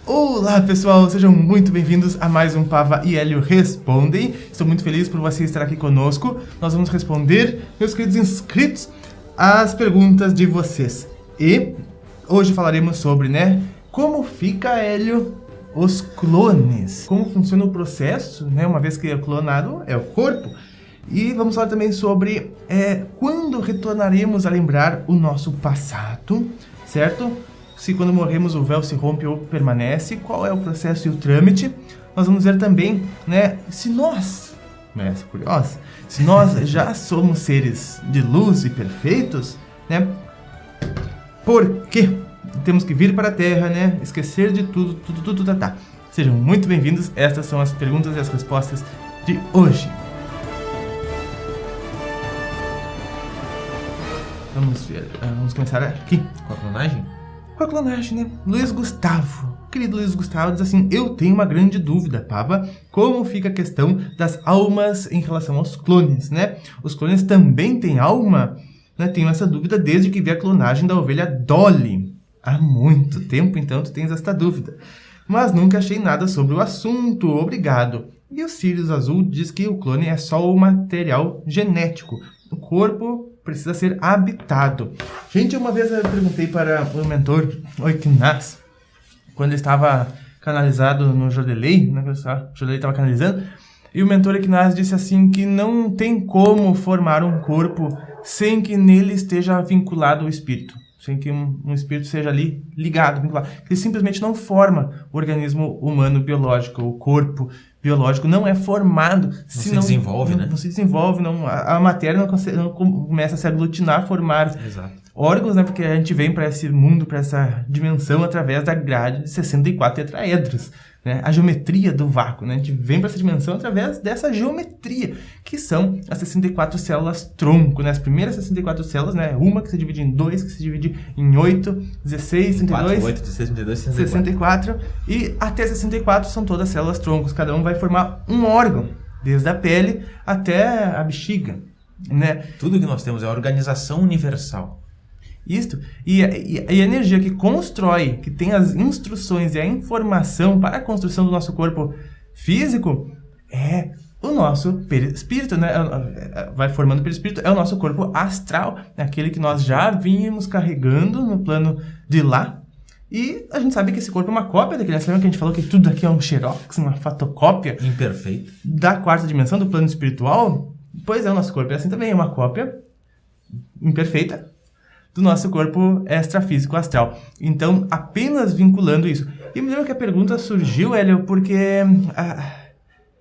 Olá pessoal, sejam muito bem-vindos a mais um Pava e Hélio Respondem. Estou muito feliz por você estar aqui conosco. Nós vamos responder, meus queridos inscritos, as perguntas de vocês. E hoje falaremos sobre, como fica, Hélio, os clones. Como funciona o processo, uma vez que é clonado, é o corpo. E vamos falar também sobre quando retornaremos a lembrar o nosso passado, certo? Se quando morremos o véu se rompe ou permanece, qual é o processo e o trâmite. Nós vamos ver também, se nós, curioso, se nós já somos seres de luz e perfeitos, por que temos que vir para a Terra, esquecer de tudo. Sejam muito bem-vindos, estas são as perguntas e as respostas de hoje. Vamos ver, vamos começar aqui. Com a clonagem? Com a clonagem, Luiz Gustavo, querido Luiz Gustavo, diz assim: eu tenho uma grande dúvida, Pava, como fica a questão das almas em relação aos clones, Os clones também têm alma? Tenho essa dúvida desde que vi a clonagem da ovelha Dolly. Há muito tempo, então, tu tens esta dúvida. Mas nunca achei nada sobre o assunto, obrigado. E o Sirius Azul diz que o clone é só o material genético. O corpo precisa ser habitado. Gente, uma vez eu perguntei para o mentor, o Ignaz, quando ele estava canalizado no Jodelei, o Jodelei estava canalizando, e o mentor Ignaz disse assim que não tem como formar um corpo sem que nele esteja vinculado o espírito, sem que um espírito seja ali ligado, vinculado. Ele simplesmente não forma o organismo humano biológico, o corpo biológico não é formado. Não se desenvolve, Não se desenvolve, a matéria não começa a se aglutinar, formar órgãos, porque a gente vem para esse mundo, para essa dimensão, através da grade de 64 tetraedros. A geometria do vácuo, a gente vem para essa dimensão através dessa geometria, que são as 64 células tronco, As primeiras 64 células, uma que se divide em 2, que se divide em 8, 16, 32, 8, 16, 32, 64, e até 64 são todas células troncos, cada um vai formar um órgão, desde a pele até a bexiga, Tudo que nós temos é a organização universal. Isto, e a energia que constrói, que tem as instruções e a informação para a construção do nosso corpo físico é o nosso perispírito, vai formando o perispírito, é o nosso corpo astral, aquele que nós já vínhamos carregando no plano de lá. E a gente sabe que esse corpo é uma cópia daquele, lembra que a gente falou que tudo aqui é um xerox, uma fotocópia imperfeita da quarta dimensão, do plano espiritual? Pois é, o nosso corpo é assim também, é uma cópia imperfeita do nosso corpo extrafísico astral. Então, apenas vinculando isso. E me lembro que a pergunta surgiu, Hélio, porque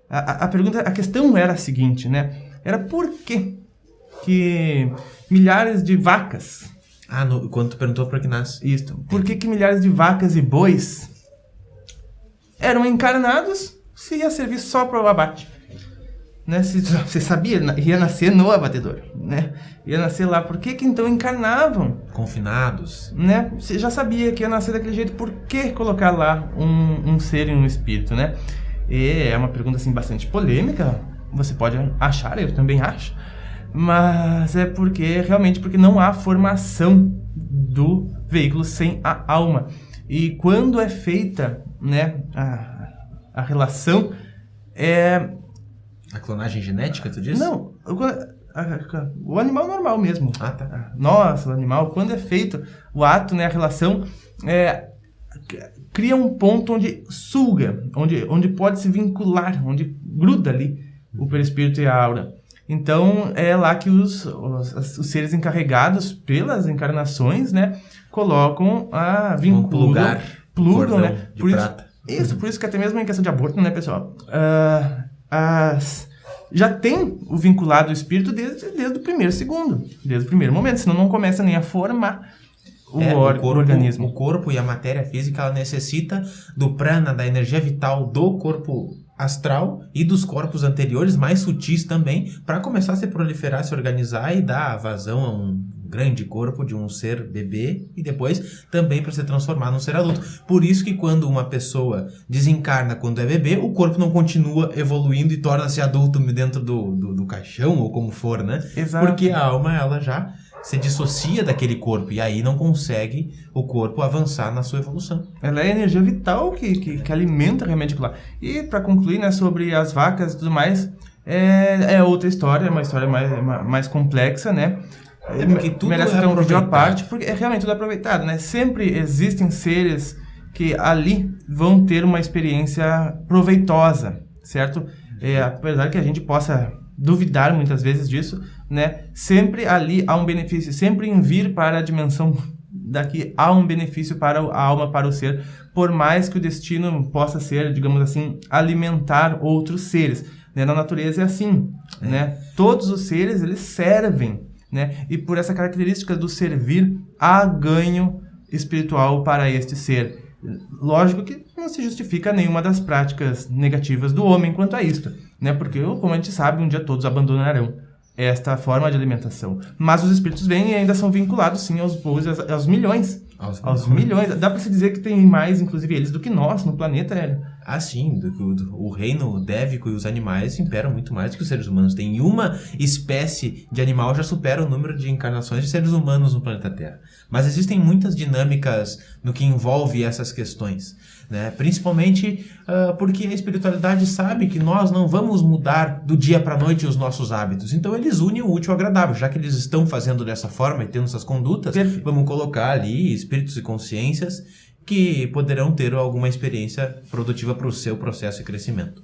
a questão era a seguinte, Era por que milhares de vacas... quando tu perguntou para o Ignaz. Isso. Por que milhares de vacas e bois eram encarnados se ia servir só para o abate? Você sabia, ia nascer no abatedor, Ia nascer lá. Por que então encarnavam? Confinados. Você já sabia que ia nascer daquele jeito, por que colocar lá um ser e um espírito, E é uma pergunta, assim, bastante polêmica, você pode achar, eu também acho, mas é realmente porque não há formação do veículo sem a alma. E quando é feita, a relação, A clonagem genética, tu disse? Não, o animal normal mesmo. Tá. Nossa, o animal, quando é feito o ato, a relação, cria um ponto onde suga, onde pode se vincular, onde gruda ali o perispírito e a aura. Então, é lá que os seres encarregados pelas encarnações, colocam vinculam, plugam, de prata. Por isso que até mesmo em questão de aborto, pessoal? Já tem o vinculado o espírito desde o primeiro segundo, desde o primeiro momento, senão não começa nem a formar o organismo. O corpo e a matéria física, ela necessita do prana, da energia vital do corpo astral e dos corpos anteriores, mais sutis também, para começar a se proliferar, se organizar e dar vazão a um grande corpo de um ser bebê e depois também para se transformar num ser adulto. Por isso que quando uma pessoa desencarna quando é bebê, o corpo não continua evoluindo e torna-se adulto dentro do caixão ou como for, Exato. Porque a alma, ela já se dissocia daquele corpo e aí não consegue o corpo avançar na sua evolução. Ela é a energia vital que alimenta realmente aquilo lá. E para concluir, né, sobre as vacas e tudo mais, é outra história, uma história mais complexa, né? Porque tudo merece ter um vídeo à parte, porque é realmente tudo aproveitado, né? Sempre existem seres que ali vão ter uma experiência proveitosa, certo? Apesar que a gente possa duvidar muitas vezes disso, né? Sempre ali há um benefício, sempre em vir para a dimensão daqui há um benefício para a alma, para o ser, por mais que o destino possa ser, digamos assim, alimentar outros seres, né? Na natureza é assim, né? Todos os seres, eles servem, né? E por essa característica do servir, há ganho espiritual para este ser. Lógico que não se justifica nenhuma das práticas negativas do homem quanto a isto, né? Porque, como a gente sabe, um dia todos abandonarão esta forma de alimentação. Mas os espíritos vêm e ainda são vinculados, sim, aos povos, aos milhões. Aos milhões. Dá para se dizer que tem mais, inclusive, eles do que nós no planeta, Hélio. Ah, sim. O reino dévico e os animais imperam muito mais do que os seres humanos. Tem uma espécie de animal já supera o número de encarnações de seres humanos no planeta Terra. Mas existem muitas dinâmicas no que envolve essas questões, né? Principalmente porque a espiritualidade sabe que nós não vamos mudar do dia para a noite os nossos hábitos. Então eles unem o útil ao agradável. Já que eles estão fazendo dessa forma e tendo essas condutas, vamos colocar ali espíritos e consciências que poderão ter alguma experiência produtiva para o seu processo e crescimento.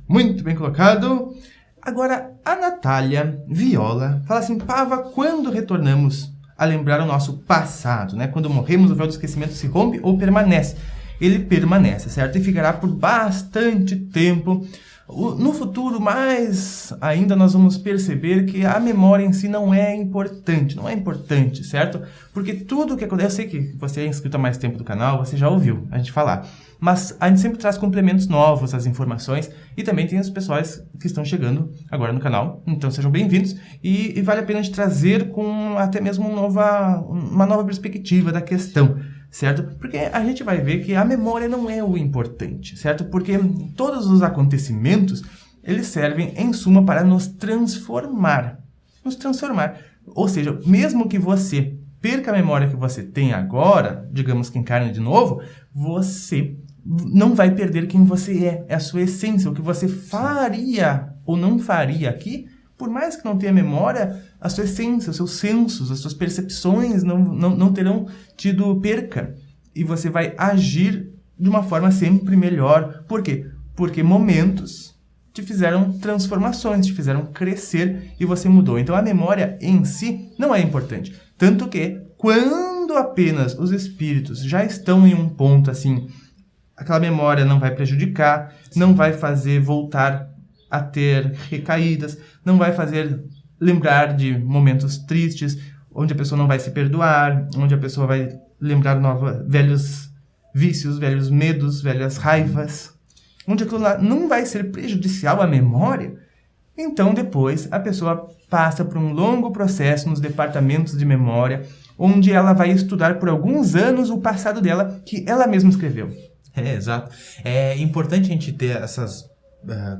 Muito bem colocado. Agora, a Natália Viola fala assim: Pava, quando retornamos a lembrar o nosso passado, né? Quando morremos, o véu do esquecimento se rompe ou permanece? Ele permanece, certo? E ficará por bastante tempo. No futuro, mais ainda, nós vamos perceber que a memória em si não é importante, certo? Porque tudo que acontece, eu sei que você é inscrito há mais tempo do canal, você já ouviu a gente falar, mas a gente sempre traz complementos novos às informações e também tem os pessoais que estão chegando agora no canal, então sejam bem-vindos e vale a pena a gente trazer com até mesmo uma nova perspectiva da questão, certo? Porque a gente vai ver que a memória não é o importante, certo? Porque todos os acontecimentos, eles servem, em suma, para nos transformar. Ou seja, mesmo que você perca a memória que você tem agora, digamos que encarne de novo, você não vai perder quem você é a sua essência, o que você faria ou não faria aqui, por mais que não tenha memória, a sua essência, os seus sensos, as suas percepções não terão tido perca. E você vai agir de uma forma sempre melhor. Por quê? Porque momentos te fizeram transformações, te fizeram crescer e você mudou. Então a memória em si não é importante. Tanto que quando apenas os espíritos já estão em um ponto assim, aquela memória não vai prejudicar, não vai fazer voltar a ter recaídas, não vai fazer lembrar de momentos tristes, onde a pessoa não vai se perdoar, onde a pessoa vai lembrar velhos vícios, velhos medos, velhas raivas, onde aquilo lá não vai ser prejudicial à memória. Então depois a pessoa passa por um longo processo nos departamentos de memória, onde ela vai estudar por alguns anos o passado dela, que ela mesma escreveu. Exato. É importante a gente ter essas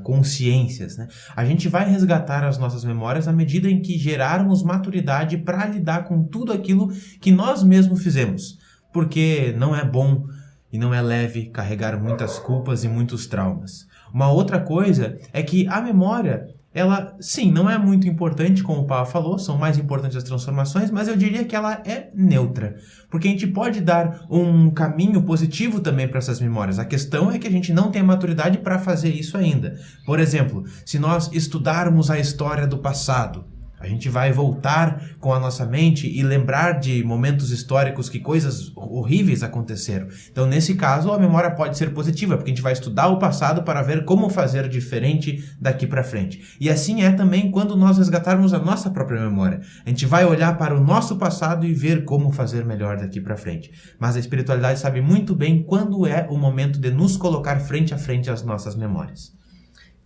consciências, né? A gente vai resgatar as nossas memórias à medida em que gerarmos maturidade para lidar com tudo aquilo que nós mesmos fizemos, porque não é bom e não é leve carregar muitas culpas e muitos traumas. Uma outra coisa é que a memória, ela, sim, não é muito importante, como o Pava falou, são mais importantes as transformações, mas eu diria que ela é neutra, porque a gente pode dar um caminho positivo também para essas memórias. A questão é que a gente não tem a maturidade para fazer isso ainda. Por exemplo, se nós estudarmos a história do passado, a gente vai voltar com a nossa mente e lembrar de momentos históricos que coisas horríveis aconteceram. Então, nesse caso, a memória pode ser positiva, porque a gente vai estudar o passado para ver como fazer diferente daqui para frente. E assim é também quando nós resgatarmos a nossa própria memória. A gente vai olhar para o nosso passado e ver como fazer melhor daqui para frente. Mas a espiritualidade sabe muito bem quando é o momento de nos colocar frente a frente às nossas memórias.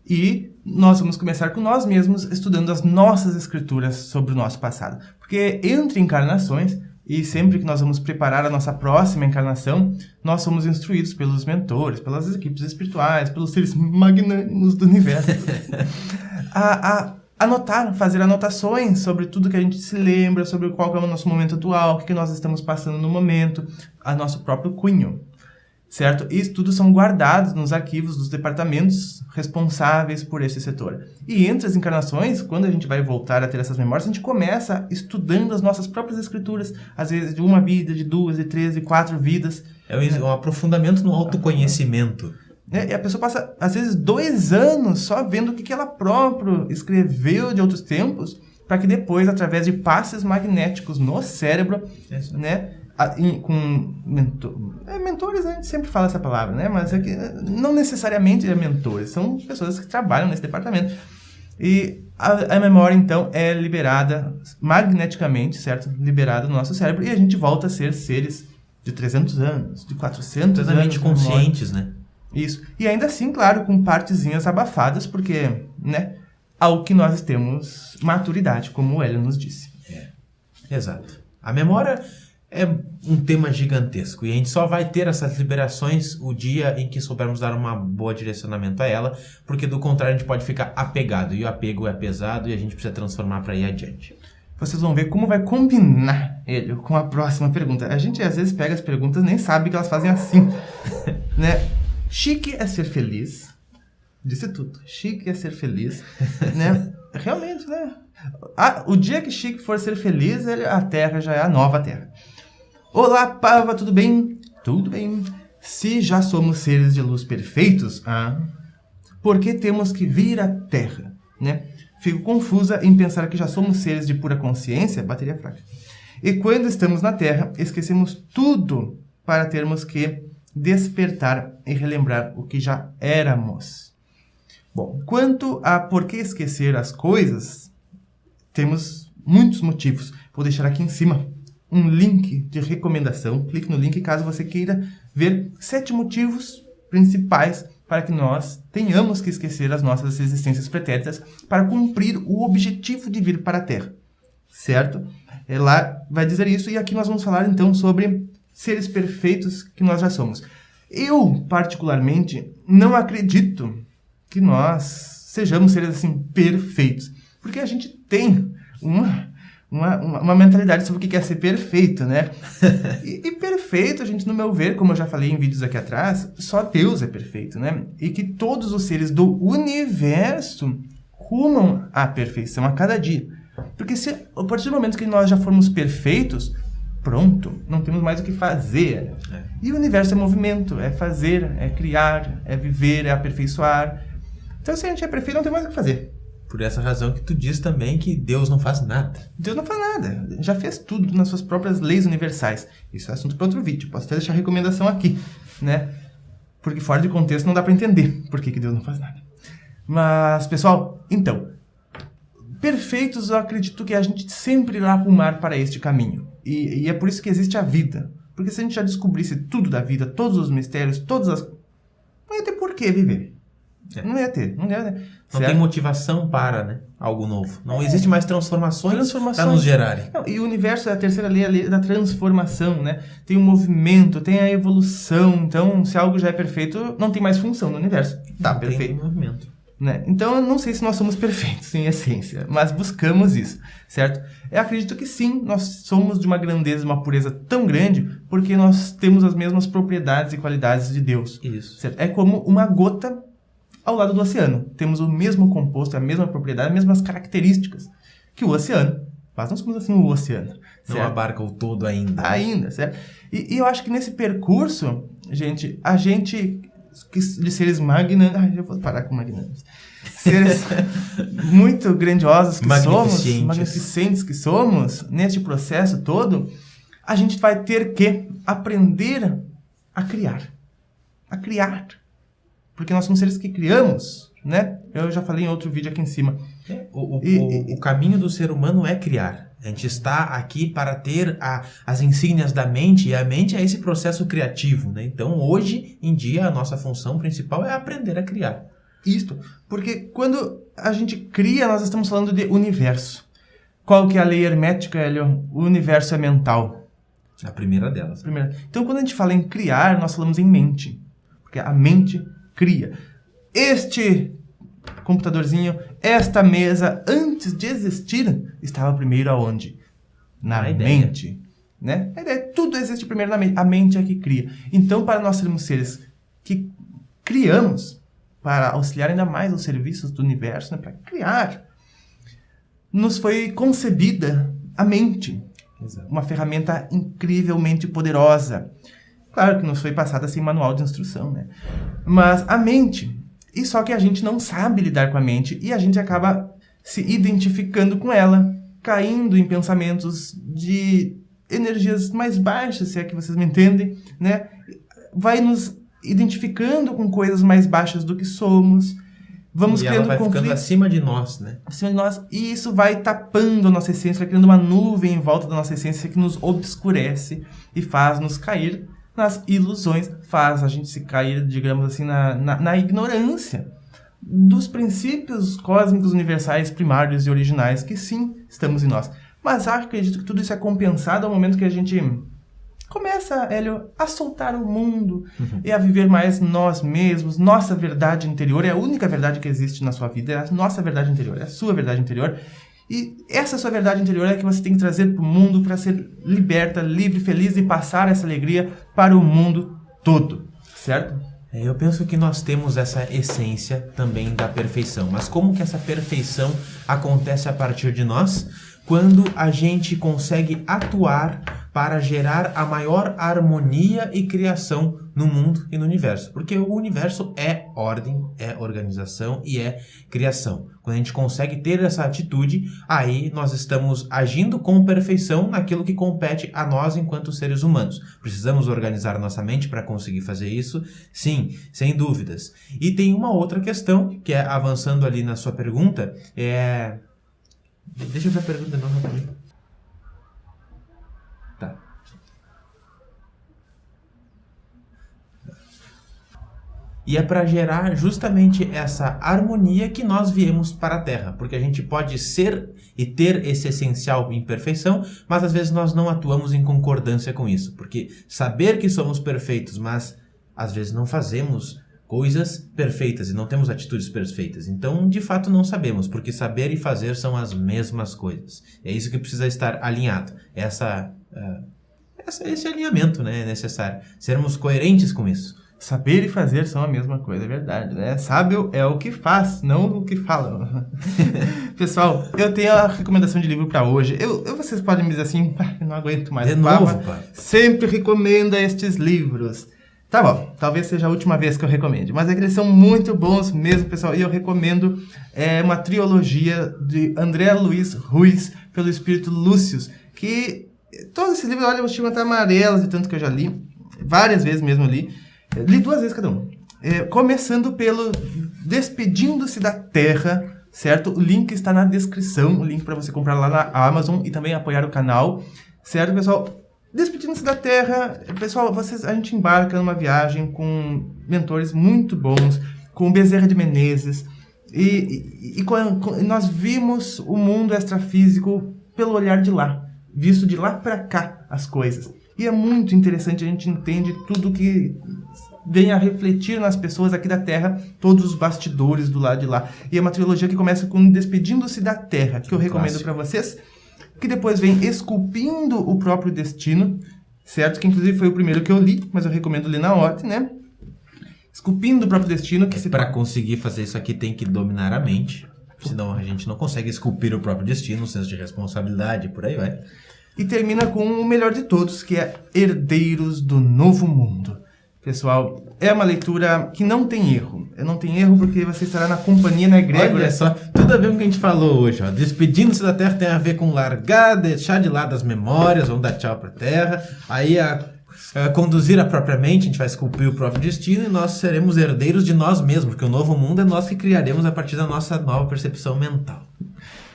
E nós vamos começar com nós mesmos, estudando as nossas escrituras sobre o nosso passado. Porque entre encarnações, e sempre que nós vamos preparar a nossa próxima encarnação, nós somos instruídos pelos mentores, pelas equipes espirituais, pelos seres magnânimos do universo, a fazer anotações sobre tudo que a gente se lembra, sobre qual que é o nosso momento atual, o que nós estamos passando no momento, a nosso próprio cunho, certo? E isso tudo são guardados nos arquivos dos departamentos responsáveis por esse setor. E entre as encarnações, quando a gente vai voltar a ter essas memórias, a gente começa estudando as nossas próprias escrituras, às vezes de uma vida, de 2, de 3, de 4 vidas. É um aprofundamento no autoconhecimento. E a pessoa passa, às vezes, 2 anos só vendo o que ela própria escreveu de outros tempos, para que depois, através de passes magnéticos no cérebro, né, com mentores, a gente sempre fala essa palavra, né, mas é que não necessariamente é mentores, são pessoas que trabalham nesse departamento. E a memória, então, é liberada magneticamente, certo? Liberada no nosso cérebro, e a gente volta a ser seres de 300 anos, de 400 anos. Conscientes, né? Isso. E ainda assim, claro, com partezinhas abafadas, porque, né, ao que nós temos maturidade, como o Hélio nos disse. Exato. A memória é um tema gigantesco e a gente só vai ter essas liberações o dia em que soubermos dar uma boa direcionamento a ela, porque do contrário a gente pode ficar apegado, e o apego é pesado e a gente precisa transformar para ir adiante. Vocês vão ver como vai combinar ele com a próxima pergunta. A gente às vezes pega as perguntas e nem sabe que elas fazem assim, né? Chique é ser feliz. Disse tudo. Chique é ser feliz, né? Realmente, né? O dia que Chique for ser feliz, a Terra já é a nova Terra. Olá, Pava, tudo bem? Tudo bem. Se já somos seres de luz perfeitos, por que temos que vir à Terra, né? Fico confusa em pensar que já somos seres de pura consciência, bateria fraca. E quando estamos na Terra, esquecemos tudo para termos que despertar e relembrar o que já éramos. Bom, quanto a por que esquecer as coisas, temos muitos motivos. Vou deixar aqui em cima um link de recomendação. Clique no link caso você queira ver 7 motivos principais para que nós tenhamos que esquecer as nossas existências pretéritas para cumprir o objetivo de vir para a Terra. Certo? Lá vai dizer isso, e aqui nós vamos falar então sobre seres perfeitos que nós já somos. Eu, particularmente, não acredito que nós sejamos seres assim perfeitos, porque a gente tem uma mentalidade sobre o que é ser perfeito, né? E perfeito, gente, no meu ver, como eu já falei em vídeos aqui atrás, só Deus é perfeito, né? E que todos os seres do universo rumam à perfeição a cada dia. Porque a partir do momento que nós já formos perfeitos, pronto, não temos mais o que fazer. E o universo é movimento, é fazer, é criar, é viver, é aperfeiçoar. Então, se a gente é perfeito, não tem mais o que fazer. Por essa razão que tu diz também que Deus não faz nada. Deus não faz nada. Já fez tudo nas suas próprias leis universais. Isso é assunto para outro vídeo. Posso até deixar a recomendação aqui, né? Porque fora de contexto não dá para entender por que Deus não faz nada. Mas, pessoal, então, perfeitos, eu acredito que a gente sempre irá arrumar para este caminho. E é por isso que existe a vida. Porque se a gente já descobrisse tudo da vida, todos os mistérios, não ia ter por que viver. Não ia ter. Não tem motivação para, né, algo novo. Não existe mais transformações para nos gerarem. Não, e o universo é a terceira lei, a lei da transformação, né? Tem o movimento, tem a evolução. Então, se algo já é perfeito, não tem mais função no universo. Tá, perfeito. Tem movimento. Né? Então, eu não sei se nós somos perfeitos em essência, mas buscamos isso, certo? Eu acredito que sim, nós somos de uma grandeza, uma pureza tão grande, porque nós temos as mesmas propriedades e qualidades de Deus. Isso. Certo? É como uma gota ao lado do oceano. Temos o mesmo composto, a mesma propriedade, as mesmas características que o oceano. Mas não somos assim o oceano. Não certo? abarca o todo ainda. Ainda, certo? E eu acho que nesse percurso, gente, a gente... de seres magnânicos... eu vou parar com magnânicos. Seres muito grandiosos que somos, magnificentes que somos, neste processo todo, a gente vai ter que aprender a criar. A criar. Porque nós somos seres que criamos, né? Eu já falei em outro vídeo aqui em cima. O caminho do ser humano é criar. A gente está aqui para ter as insígnias da mente, e a mente é esse processo criativo, né? Então, hoje em dia, a nossa função principal é aprender a criar. Isso, porque quando a gente cria, nós estamos falando de universo. Qual que é a lei hermética, Hélio? O universo é mental. A primeira delas. Então, quando a gente fala em criar, nós falamos em mente. Porque a mente cria. Este computadorzinho, esta mesa, antes de existir, estava primeiro aonde? Na mente. Né? A ideia, tudo existe primeiro na mente. A mente é que cria. Então, para nós sermos seres que criamos, para auxiliar ainda mais os serviços do universo, né? Para criar, nos foi concebida a mente. Exato. Uma ferramenta incrivelmente poderosa. Claro que nos foi passada sem manual de instrução, né? Mas a mente, e só que a gente não sabe lidar com a mente e a gente acaba se identificando com ela, caindo em pensamentos de energias mais baixas, se é que vocês me entendem, né? Vai nos identificando com coisas mais baixas do que somos. Vamos e criando ela vai conflitos ficando acima de nós, né? Acima de nós. E isso vai tapando a nossa essência, vai criando uma nuvem em volta da nossa essência que nos obscurece e faz nos cair nas ilusões, faz a gente se cair, digamos assim, na ignorância dos princípios cósmicos universais, primários e originais, que sim, estamos em nós. Mas acredito que tudo isso é compensado ao momento que a gente começa, Hélio, a soltar o mundo e a viver mais nós mesmos. Nossa verdade interior é a única verdade que existe na sua vida, é a nossa verdade interior, é a sua verdade interior. E essa sua verdade interior é que você tem que trazer para o mundo para ser liberta, livre, feliz e passar essa alegria para o mundo todo, certo? Eu penso que nós temos essa essência também da perfeição. Mas como que essa perfeição acontece a partir de nós? Quando a gente consegue atuar para gerar a maior harmonia e criação no mundo e no universo. Porque o universo é ordem, é organização e é criação. Quando a gente consegue ter essa atitude, aí nós estamos agindo com perfeição naquilo que compete a nós enquanto seres humanos. Precisamos organizar nossa mente para conseguir fazer isso? Sim, sem dúvidas. E tem uma outra questão, que é, avançando ali na sua pergunta, Deixa eu ver a pergunta de novo rapidinho. Tá. E é para gerar justamente essa harmonia que nós viemos para a Terra. Porque a gente pode ser e ter esse essencial em perfeição, mas às vezes nós não atuamos em concordância com isso. Porque saber que somos perfeitos, mas às vezes não fazemos coisas perfeitas e não temos atitudes perfeitas. Então, de fato, não sabemos, porque saber e fazer são as mesmas coisas. É isso que precisa estar alinhado. Esse alinhamento, né, é necessário. Sermos coerentes com isso. Saber e fazer são a mesma coisa, é verdade, né? Sábio é o que faz, não o que fala. Pessoal, eu tenho a recomendação de livro para hoje. Vocês podem me dizer assim, eu não aguento mais. De novo, pai. Sempre recomenda estes livros. Tá bom, talvez seja a última vez que eu recomende, mas é que eles são muito bons mesmo, pessoal, e eu recomendo uma trilogia de André Luiz Ruiz, pelo Espírito Lúcius, que todos esses livros, olha, eu chamo até amarelos de tanto que eu já li, várias vezes mesmo li 2 vezes cada um. Começando pelo Despedindo-se da Terra, certo? O link está na descrição, o link para você comprar lá na Amazon e também apoiar o canal, certo, pessoal? Despedindo-se da Terra, pessoal, a gente embarca numa viagem com mentores muito bons, com Bezerra de Menezes, e nós vimos o mundo extrafísico pelo olhar de lá, visto de lá para cá as coisas. E é muito interessante, a gente entende tudo que vem a refletir nas pessoas aqui da Terra, todos os bastidores do lado de lá. E é uma trilogia que começa com Despedindo-se da Terra, que eu recomendo para vocês, que depois vem Esculpindo o Próprio Destino, certo? Que inclusive foi o primeiro que eu li, mas eu recomendo ler na ordem, né? Esculpindo o Próprio Destino. Para conseguir fazer isso aqui tem que dominar a mente, senão a gente não consegue esculpir o próprio destino, um senso de responsabilidade, por aí vai. E termina com o melhor de todos, que é Herdeiros do Novo Mundo. Pessoal, é uma leitura que não tem erro. Não tem erro porque você estará na companhia, na egrégora. Olha só, tudo a ver com o que a gente falou hoje. Ó. Despedindo-se da Terra tem a ver com largar, deixar de lado as memórias, vamos dar tchau para a Terra. Aí conduzir a própria mente, a gente vai esculpir o próprio destino e nós seremos herdeiros de nós mesmos, porque o novo mundo é nós que criaremos a partir da nossa nova percepção mental.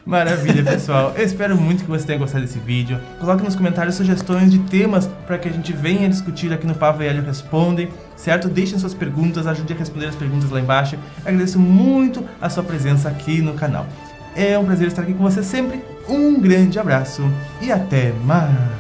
Maravilha, pessoal. Eu espero muito que você tenha gostado desse vídeo. Coloque nos comentários sugestões de temas para que a gente venha discutir aqui no Pava e Hélio Respondem, certo? Deixem suas perguntas, ajude a responder as perguntas lá embaixo. Agradeço muito a sua presença aqui no canal. É um prazer estar aqui com você sempre. Um grande abraço e até mais!